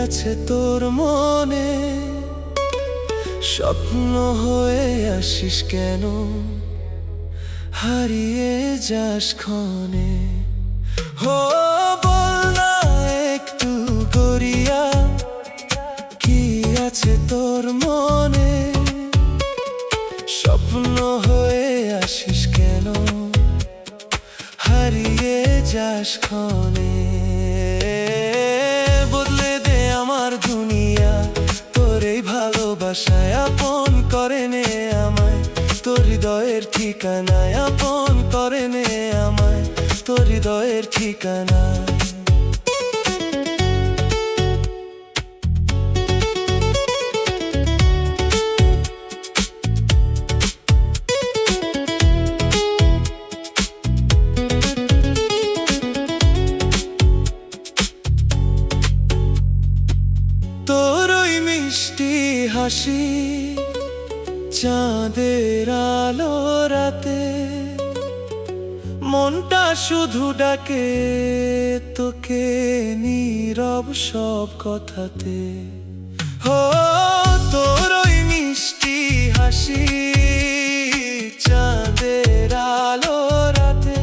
আছে তোর মনে? স্বপ্ন হয়ে আসিস কেন, হারিয়ে যাস ক্ষণে। হো বল না একটু করিয়া, কি আছে তোর মনে? স্বপ্ন হয়ে আসিস কেন, হারিয়ে যাস ক্ষণে। বদলে দে আমার দুনিয়া, তোর এই ভালোবাসায় আপন করে নে আমায়। তোর হৃদয়ের ঠিকানায় আপন করে নে আমায়, তোর হৃদয়ের ঠিকানায়। তোর ওই মিষ্টি হাসি, চাঁদের আলো রাতে, মনটা শুধু ডাকে তোকে নীরব সব কথাতে। হো তোর ওই মিষ্টি হাসি, চাঁদের আলো রাতে,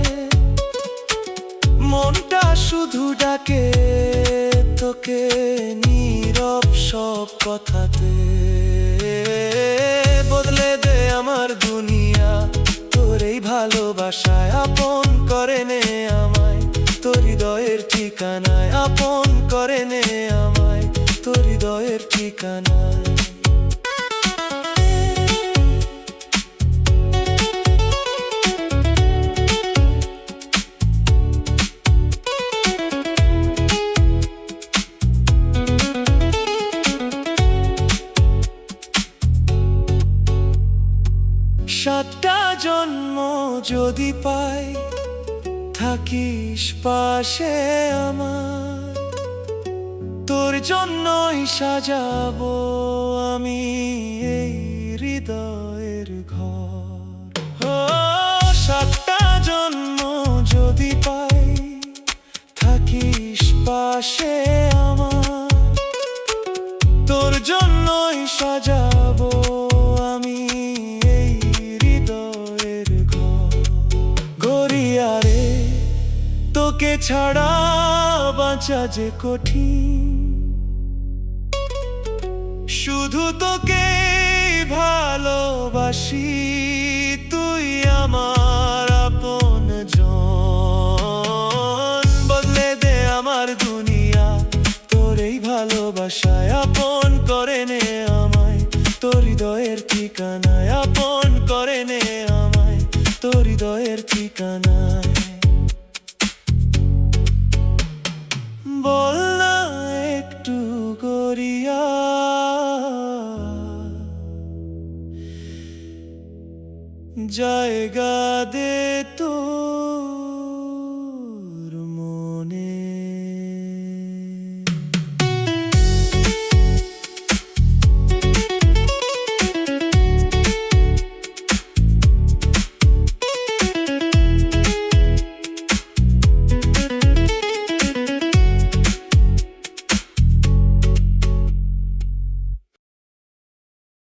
মনটা শুধু ডাকে তোকে নীরব সব কথাতে। বদলে দে আমার দুনিয়া, তোর এই ভালোবাসায় আপন করে নে আমায়। তোর হৃদয়ের ঠিকানায় আপন করে নে আমায়, তোর হৃদয়ের ঠিকানায়। সাতটা জন্ম যদি পাই, থাকিস পাশে আমার। তোর জন্যই সাজাবো আমি এই হৃদয়ের ঘর। ও সাতটা জন্ম যদি পাই, থাকিস পাশে আমার। তোর জন্যই সাজাবো আমি এই হৃদয়ের ঘর। গড়িয়ারে তোকে ছাড়া বাঁচা যে কঠিন, শুধু তোকে ভালোবাসি, তুই আমার আপন জন। বদলে দে আমার দুনিয়া, তোর এই ভালোবাসায় আপন করে নে আমায়। তোর হৃদয়ের ঠিকানায় আপন করে নে আমায়, তোর হৃদয়ের ঠিকানায়। বল না একটু করিয়া, জায়গা দে তো।